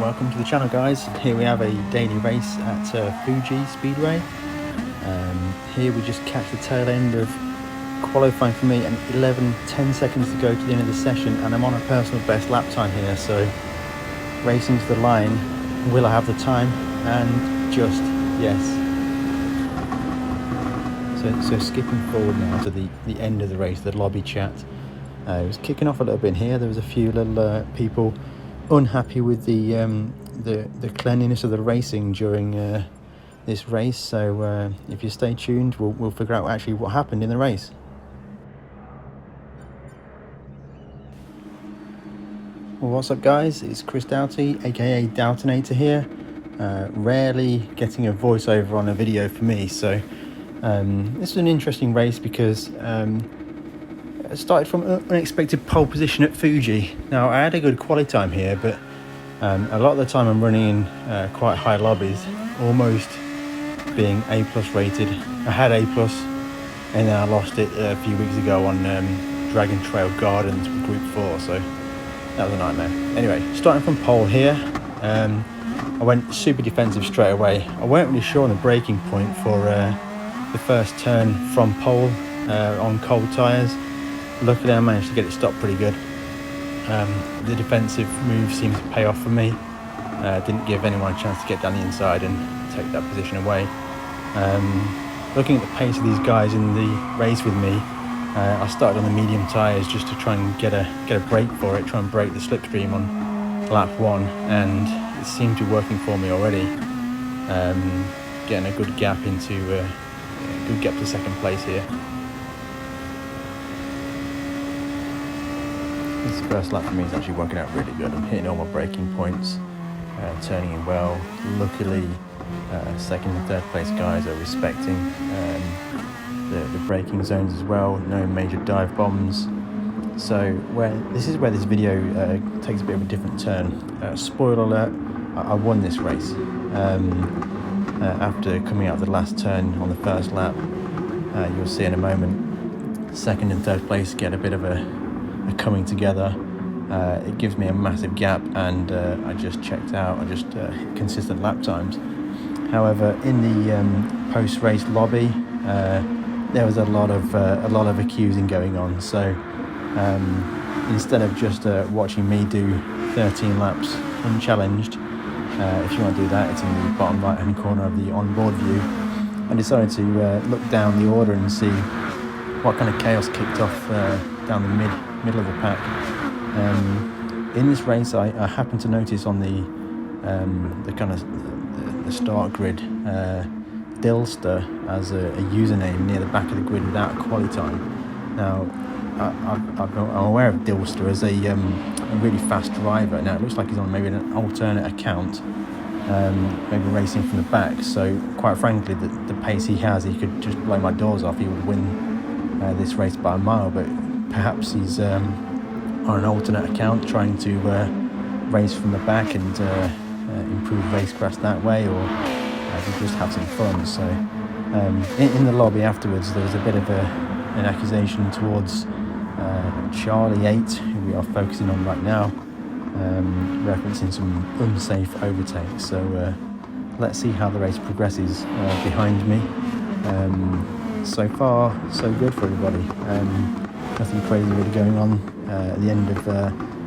Welcome to the channel, guys. Here we have a daily race at Fuji Speedway. Here we just catch the tail end of qualifying for me, and 10 seconds to go to the end of the session, and I'm on a personal best lap time here, so racing to the line. Will I have the time? And just yes. So skipping forward now to the end of the race, the lobby chat. It was kicking off a little bit here. There was a few little people unhappy with the cleanliness of the racing during this race. So if you stay tuned, we'll figure out actually what happened in the race. Well, what's up, guys? It's Chris Doughty, aka Doughtinator here. Rarely getting a voiceover on a video for me, so this is an interesting race because I started from an unexpected pole position at Fuji. Now, I had a good quali time here, but a lot of the time I'm running in quite high lobbies, almost being A+ rated. I had A+, and then I lost it a few weeks ago on Dragon Trail Gardens with Group 4, so that was a nightmare. Anyway, starting from pole here, I went super defensive straight away. I weren't really sure on the braking point for the first turn from pole on cold tyres. Luckily I managed to get it stopped pretty good. The defensive move seemed to pay off for me. Didn't give anyone a chance to get down the inside and take that position away. Looking at the pace of these guys in the race with me, I started on the medium tyres just to try and get a break for it, try and break the slipstream on lap 1, and it seemed to be working for me already. Getting a good gap to second place here. This first lap for me is actually working out really good. I'm hitting all my braking points, turning in well. Luckily, second and third place guys are respecting the braking zones as well. No major dive bombs. So this is where this video takes a bit of a different turn. Spoiler alert, I won this race. After coming out of the last turn on the first lap, you'll see in a moment, second and third place get a bit of a coming together. It gives me a massive gap, and I just checked out. I just hit consistent lap times. However, in the post-race lobby, there was a lot of accusing going on. So instead of just watching me do 13 laps unchallenged, if you want to do that, it's in the bottom right-hand corner of the onboard view. I decided to look down the order and see what kind of chaos kicked off down the middle of the pack. In this race, I happened to notice on the kind of the start grid, Dilster as a username near the back of the grid without quali time. Now, I'm aware of Dilster as a really fast driver. Now, it looks like he's on maybe an alternate account, maybe racing from the back. So, quite frankly, the pace he has, he could just blow my doors off. He would win this race by a mile, but perhaps he's on an alternate account trying to race from the back and improve racecraft that way, or just have some fun. So in the lobby afterwards, there was a bit of an accusation towards Charlie 8, who we are focusing on right now, referencing some unsafe overtakes. So let's see how the race progresses behind me. So far, so good for everybody. Nothing crazy really going on. At the end of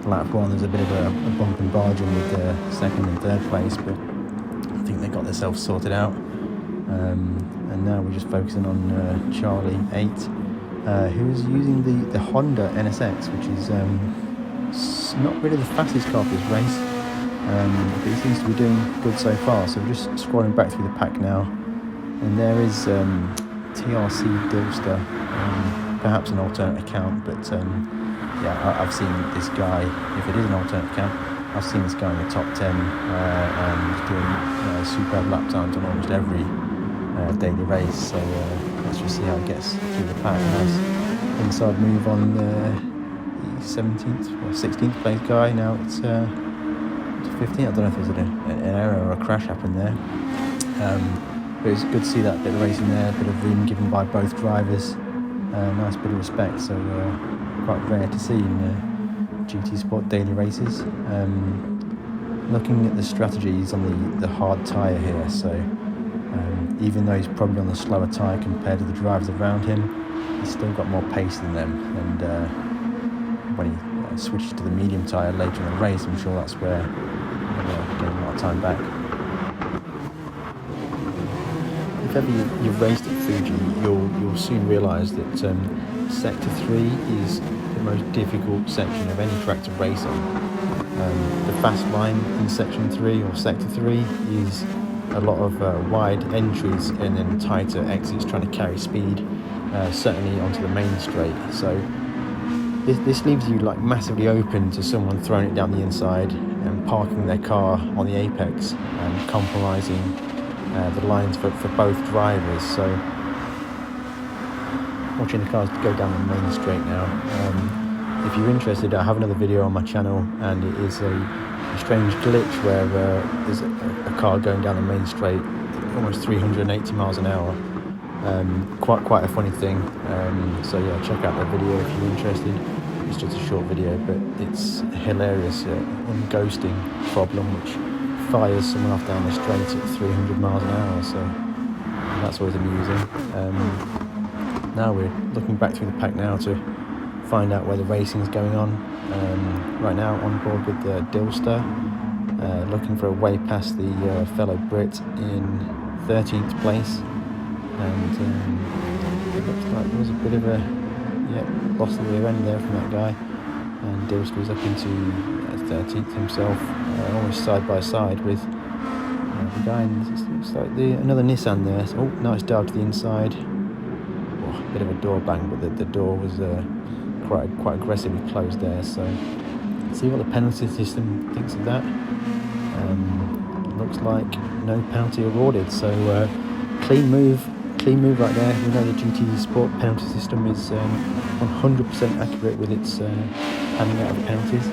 lap 1, there's a bit of a bump and barging with second and third place, but I think they got themselves sorted out. And now we're just focusing on Charlie 8, who's using the Honda NSX, which is not really the fastest car for this race, but he seems to be doing good so far. So we're just scrolling back through the pack now, and there is TRC Dilster, perhaps an alternate account, but yeah, I've seen this guy, if it is an alternate account, I've seen this guy in the top 10 and doing superb lap times on almost every daily race. So let's just see how it gets through the pack. Nice inside move on the 17th or 16th place guy. Now it's 15th. I don't know if there's an error or a crash happened there. But it's good to see that bit of racing there, a bit of room given by both drivers. Nice bit of respect, so quite rare to see in GT Sport daily races. looking at the strategies on the hard tyre here, so even though he's probably on the slower tyre compared to the drivers around him, he's still got more pace than them, and when he switches to the medium tyre later in the race, I'm sure that's where he'll gain a lot of time back. If ever you've raced at Fuji, you'll soon realise that Sector 3 is the most difficult section of any track to race on. The fast line in Section 3 or Sector 3 is a lot of wide entries and then tighter exits trying to carry speed, certainly onto the main straight. So this leaves you like massively open to someone throwing it down the inside and parking their car on the apex and compromising the lines for both drivers. So watching the cars go down the main straight now. If you're interested, I have another video on my channel, and it is a strange glitch where there's a car going down the main straight almost 380 miles an hour. Quite a funny thing. So yeah, check out that video if you're interested. It's just a short video, but it's hilarious. Ghosting problem which fires someone off down the straight at 300 miles an hour. So that's always amusing. Now we're looking back through the pack now to find out where the racing is going on. Right now on board with the Dilster, looking for a way past the fellow Brit in 13th place, and it looks like there was a bit of a lost the rear end there from that guy, and Dilster's up into 13th himself, almost side by side with the guy, and it looks like another Nissan there. So, nice dive to the inside. Bit of a door bang, but the door was quite aggressively closed there. So let's see what the penalty system thinks of that. Looks like no penalty awarded, so clean move right there. We know the GT Sport penalty system is 100% accurate with its handing out of penalties.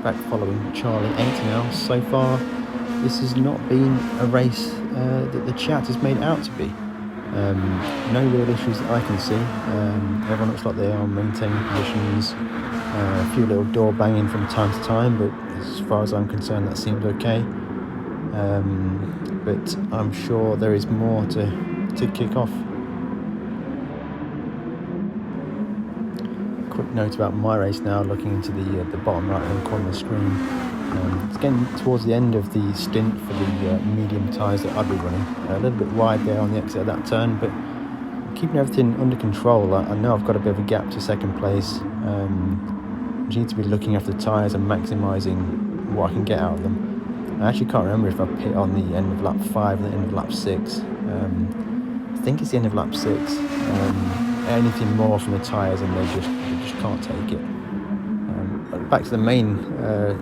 Back following Charlie 8 now. So far this has not been a race that the chat has made it out to be. No real issues that I can see. Everyone looks like they are maintaining positions. A few little door banging from time to time, but as far as I'm concerned that seems okay. But I'm sure there is more to kick off. Quick note about my race now, looking into the bottom right hand corner of the screen. It's getting towards the end of the stint for the medium tyres that I'd be running. A little bit wide there on the exit of that turn, but keeping everything under control. I know I've got a bit of a gap to second place. I need to be looking after the tyres and maximising what I can get out of them. I actually can't remember if I pit on the end of lap 5 or the end of lap 6. I think it's the end of lap 6. Anything more from the tyres and they just can't take it. Back to the main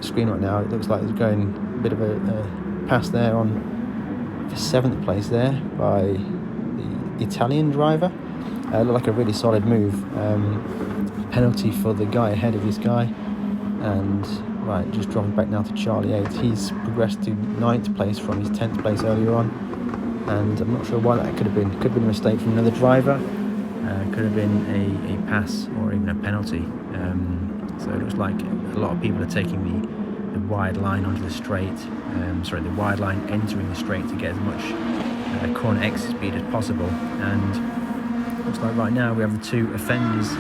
screen right now. It looks like there's going a bit of a pass there on the 7th place there by the Italian driver. Looked like a really solid move. Penalty for the guy ahead of this guy, and right, just dropping back now to Charlie 8. He's progressed to 9th place from his 10th place earlier on, and I'm not sure why that could have been. Could have been a mistake from another driver. Could have been a pass or even a penalty. So it looks like a lot of people are taking the wide line onto the straight, the wide line entering the straight to get as much corner exit speed as possible. And looks like right now we have the two offenders.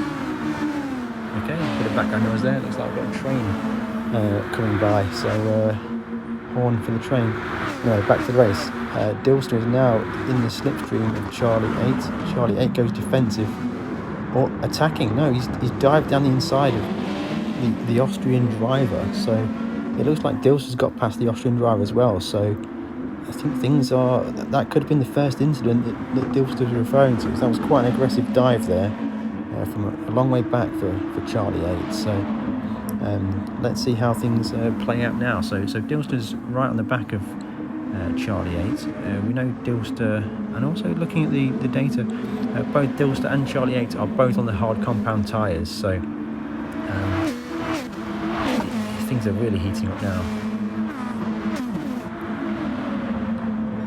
Okay, a bit of background noise there. Looks like we've got a train coming by, so horn for the train. No, back to the race. Dilster is now in the slipstream of Charlie 8. Charlie 8 goes defensive or attacking. No, he's dived down the inside of the Austrian driver, so it looks like Dilster's got past the Austrian driver as well. So I think things are, that could have been the first incident that Dilster was referring to, because that was quite an aggressive dive there from a long way back for Charlie 8. So let's see how things play out now. So Dilster's right on the back of Charlie 8. We know Dilster, and also looking at the data, both Dilster and Charlie 8 are both on the hard compound tyres, so things are really heating up now.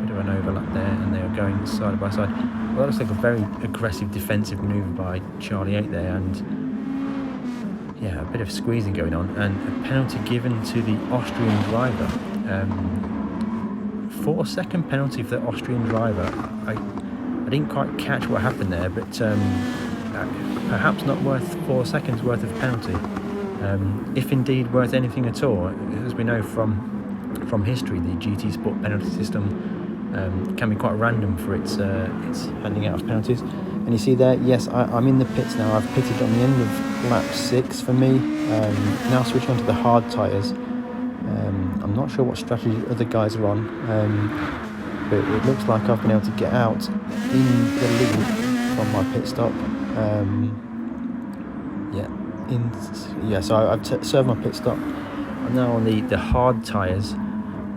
Bit of an overlap there, and they are going side by side. Well, that looks like a very aggressive defensive manoeuvre by Charlie 8 there, and yeah, a bit of squeezing going on, and a penalty given to the Austrian driver. 4-second penalty for the Austrian driver. I didn't quite catch what happened there, but perhaps not worth 4 seconds worth of penalty, if indeed worth anything at all. As we know from history, the GT Sport penalty system can be quite random for its handing out of penalties. And you see there, yes, I'm in the pits now. I've pitted on the end of lap 6 for me. Now switching onto the hard tyres. I'm not sure what strategy other guys are on, but it looks like I've been able to get out in the lead from my pit stop. So I've served my pit stop. I'm now on the hard tyres,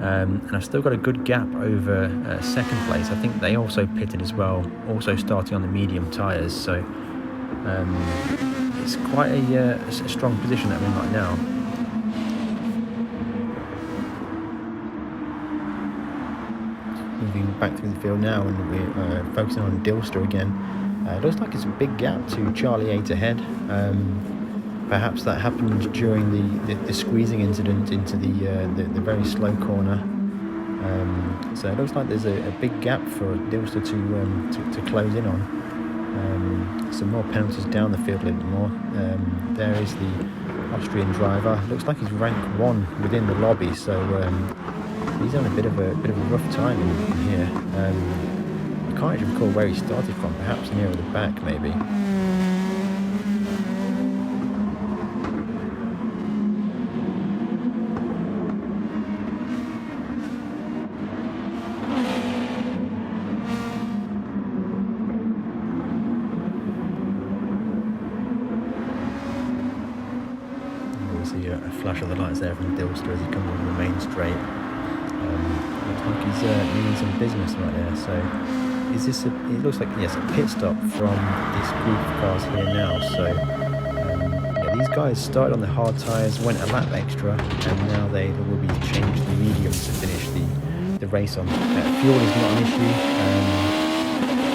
and I've still got a good gap over second place. I think they also pitted as well, also starting on the medium tyres, so it's quite a strong position that I'm in right now. Moving back through the field now, and we're focusing on Dilster again. It looks like it's a big gap to Charlie 8 ahead. Perhaps that happened during the squeezing incident into the very slow corner. So it looks like there's a big gap for Dilster to close in on. Some more penalties down the field a little bit more. There is the Austrian driver. Looks like he's rank 1 within the lobby, so he's having a bit of a rough time in here. I can't actually recall where he started from. Perhaps near the back, maybe. A flash of the lights there from Dilster as he comes on the main straight. Looks like he's doing some business right there. So, is this? It looks like, yes, a pit stop from this group of cars here now. So, yeah, these guys started on the hard tyres, went a lap extra, and now they will be changed the mediums to finish the race on. Fuel is not an issue,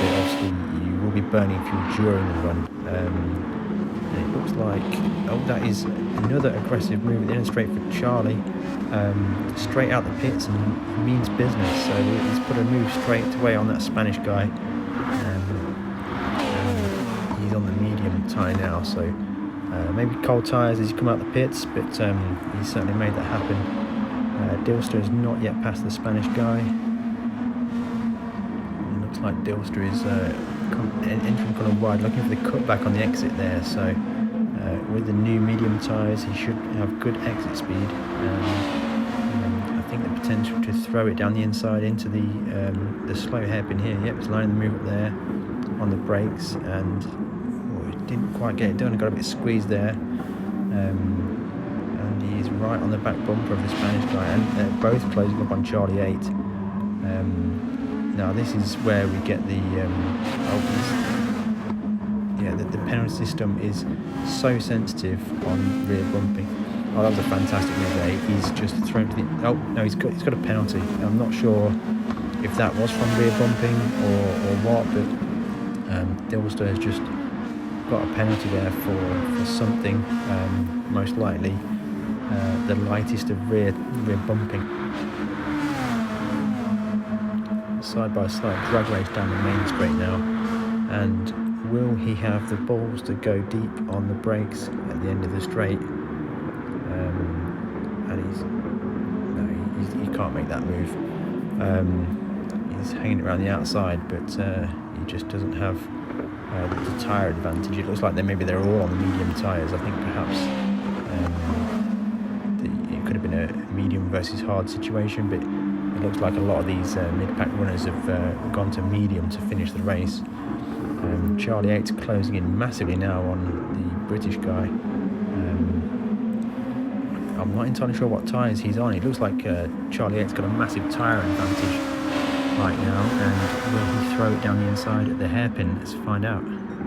but obviously you will be burning fuel during the run. It looks like, oh, that is another aggressive move at the end straight for Charlie, straight out the pits, and means business. So he's put a move straight away on that Spanish guy, and he's on the medium tyre now, so maybe cold tyres as you come out the pits, but he certainly made that happen. Dilster has not yet passed the Spanish guy. It looks like Dilster is entering kind of wide, looking for the cutback on the exit there. So with the new medium tyres, he should have good exit speed. I think the potential to throw it down the inside into the slow hairpin here. Yep, it's lining the move up there on the brakes, and it didn't quite get it done. It got a bit squeezed there, and he's right on the back bumper of the Spanish guy, and they're both closing up on Charlie 8. Now this is where we get the the penalty system is so sensitive on rear bumping. Oh, that was a fantastic move there. He's just thrown to the... Oh, no, he's got a penalty. I'm not sure if that was from rear bumping or what, but Dilster has just got a penalty there for something, most likely the lightest of rear bumping. Side by side drag race down the main straight now, and will he have the balls to go deep on the brakes at the end of the straight? And he can't make that move. He's hanging around the outside, but he just doesn't have the tyre advantage. It looks like they're all on the medium tyres. I think perhaps it could have been a medium versus hard situation, but it looks like a lot of these mid-pack runners have gone to medium to finish the race. Charlie 8's closing in massively now on the British guy. I'm not entirely sure what tyres he's on. It looks like Charlie 8's got a massive tyre advantage right now, and will he throw it down the inside at the hairpin? Let's find out.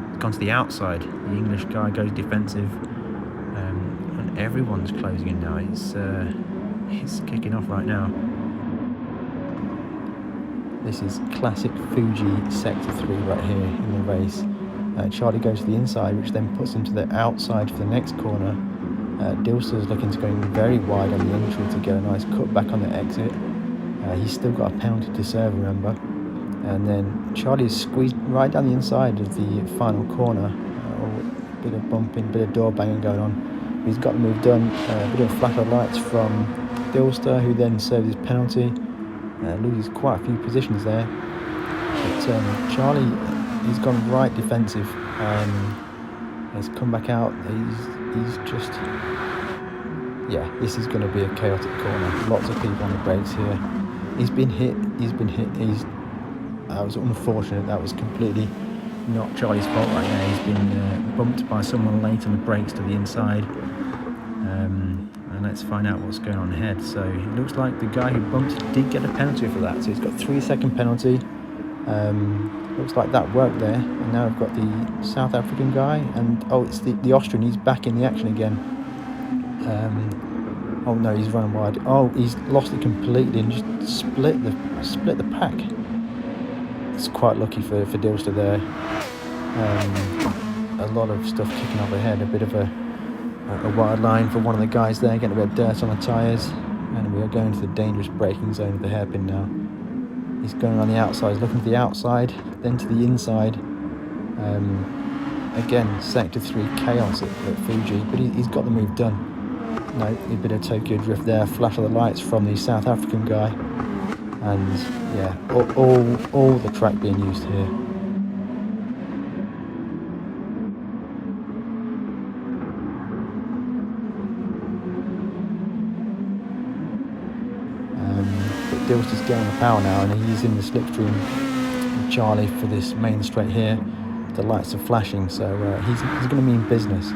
It's gone to the outside. The English guy goes defensive, and everyone's closing in now. It's kicking off right now. This is classic Fuji Sector 3 right here in the race. Charlie goes to the inside, which then puts him to the outside for the next corner. Dilster's looking to go very wide on the entry to get a nice cut back on the exit. He's still got a penalty to serve, remember. And then Charlie's squeezed right down the inside of the final corner. A bit of bumping, bit of door banging going on. He's got the move done. A bit of flash of lights from Dilster, who then serves his penalty. Loses quite a few positions there. But Charlie, he's gone right defensive. He's come back out. He's just, yeah, this is going to be a chaotic corner. Lots of people on the brakes here. He's been hit. That was unfortunate. That was completely not Charlie's fault right there. He's been bumped by someone late on the brakes to the inside. And let's find out what's going on ahead. So it looks like the guy who bumped did get a penalty for that. So he's got a 3-second penalty. Looks like that worked there. And now I've got the South African guy, and it's the Austrian. He's back in the action again. Oh no, he's running wide. Oh, he's lost it completely and just split the pack. It's quite lucky for Dilster there. A lot of stuff kicking up ahead. A bit of a wide line for one of the guys there, getting a bit of dirt on the tyres, and we are going to the dangerous braking zone of the hairpin now. He's going around the outside, he's looking to the outside, then to the inside. Again, Sector 3 chaos at Fuji, but he's got the move done. No, a bit of Tokyo drift there, flash of the lights from the South African guy, and yeah, all the track being used here. But Dilster's getting the power now, and he's in the slipstream with Charlie for this main straight here. The lights are flashing, so he's going to mean business.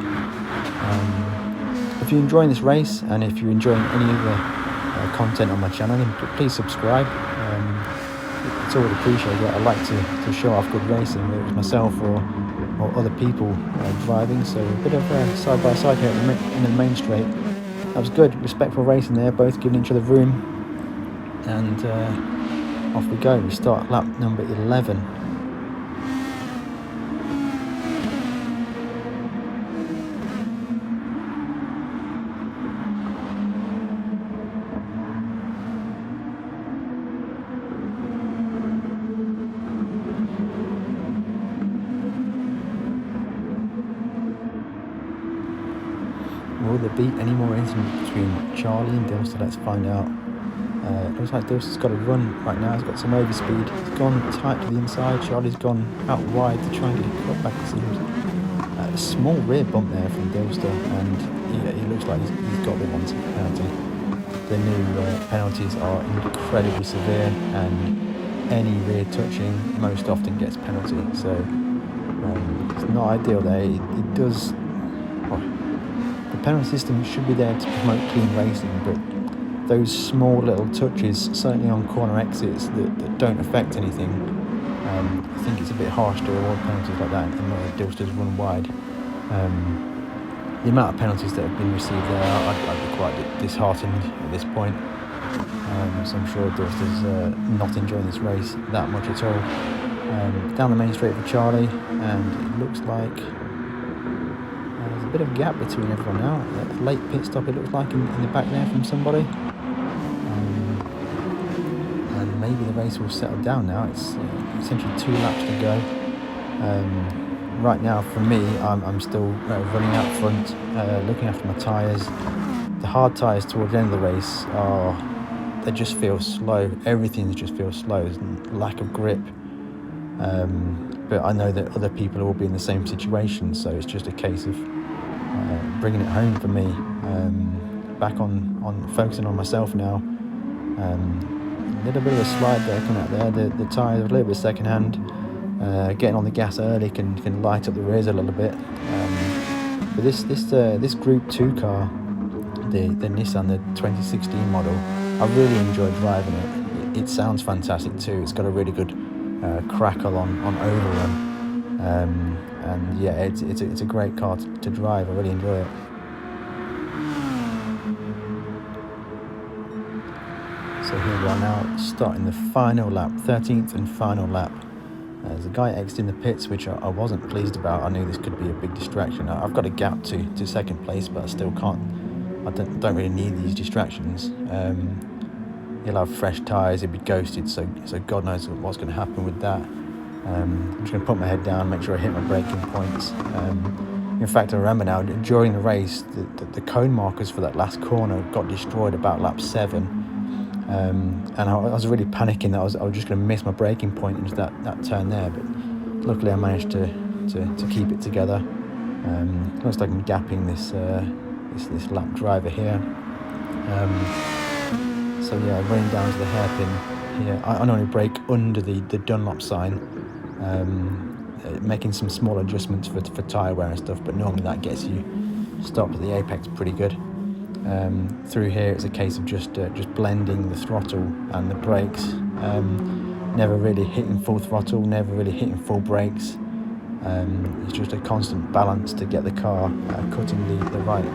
If you're enjoying this race, and if you're enjoying any other content on my channel, then please subscribe. It's always appreciated. I like to show off good racing, whether it's myself or other people driving. So a bit of side by side here in the main straight. That was good, respectful racing there, both giving each other room. And off we go. We start lap number 11. Will there be any more incidents between Charlie and Dilster? Let's find out. It looks like Dilster's got a run right now. He's got some overspeed. He's gone tight to the inside. Charlie's gone out wide to try and get a cut back, it seems. A small rear bump there from Dilster, and he looks like he's got the wanted penalty. The new penalties are incredibly severe, and any rear touching most often gets penalty. So it's not ideal there. It does. The penalty system should be there to promote clean racing, but those small little touches, certainly on corner exits, that don't affect anything, I think it's a bit harsh to award penalties like that and let Dilster's run wide. The amount of penalties that have been received there, I'd be quite disheartened at this point. So I'm sure Dilster's not enjoying this race that much at all. Down the main straight for Charlie, and it looks like there's a bit of a gap between everyone now. A late pit stop, it looks like, in the back there from somebody. And maybe the race will settle down now. It's essentially 2 laps to go. Right now, for me, I'm still running out front, looking after my tyres. The hard tyres towards the end of the race they just feel slow. Everything just feels slow. There's lack of grip. But I know that other people will be in the same situation, so it's just a case of bringing it home for me. Back on focusing on myself now. A little bit of a slide there coming out there. The tyres are a little bit second hand. Getting on the gas early can light up the rears a little bit. But this Group 2 car, the Nissan, the 2016 model, I really enjoyed driving it. It sounds fantastic too. It's got a really good crackle on overrun, and yeah, it's a great car to drive. I really enjoy it. So here we are now starting the final lap, 13th and final lap. There's a guy exiting the pits, which I wasn't pleased about. I knew this could be a big distraction. I've got a gap to second place, but I still can't. I don't really need these distractions. He'll have fresh tyres, he'll be ghosted, so God knows what's going to happen with that. I'm just going to put my head down, make sure I hit my braking points. In fact, I remember now, during the race, the cone markers for that last corner got destroyed about lap 7. And I was really panicking that I was just going to miss my braking point into that turn there, but luckily I managed to keep it together. Looks like I'm gapping this lap driver here. So yeah, running down to the hairpin here. I normally brake under the Dunlop sign, making some small adjustments for tyre wear and stuff, but normally that gets you stopped at the apex pretty good. Through here it's a case of just blending the throttle and the brakes, never really hitting full throttle, never really hitting full brakes. It's just a constant balance to get the car cutting the right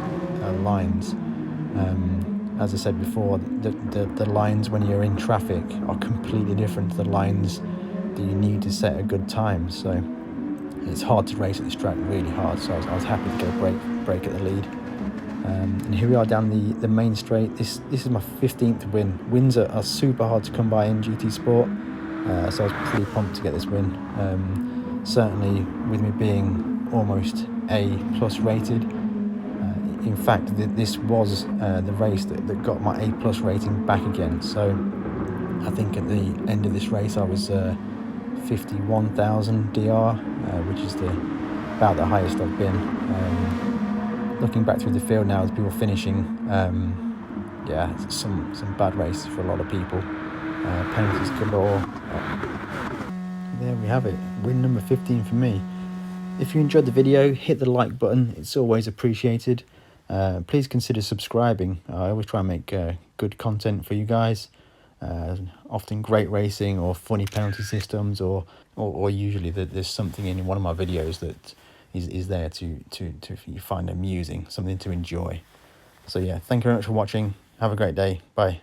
lines. As I said before, the lines when you're in traffic are completely different to the lines that you need to set a good time, so it's hard to race at this track, really hard, so I was happy to get a break at the lead. And here we are down the main straight. This is my 15th win. Wins are super hard to come by in GT Sport, so I was pretty pumped to get this win. Certainly with me being almost A+ rated. In fact, this was the race that got my A+ rating back again. So I think at the end of this race I was 51,000 DR, which is about the highest I've been. Looking back through the field now, as people finishing, yeah, some bad races for a lot of people. Penalties galore. There we have it, win number 15 for me. If you enjoyed the video, hit the like button, it's always appreciated. Please consider subscribing. I always try and make good content for you guys. Often great racing or funny penalty systems, or usually there's something in one of my videos that is there to you find amusing, something to enjoy. So yeah, thank you very much for watching. Have a great day. Bye.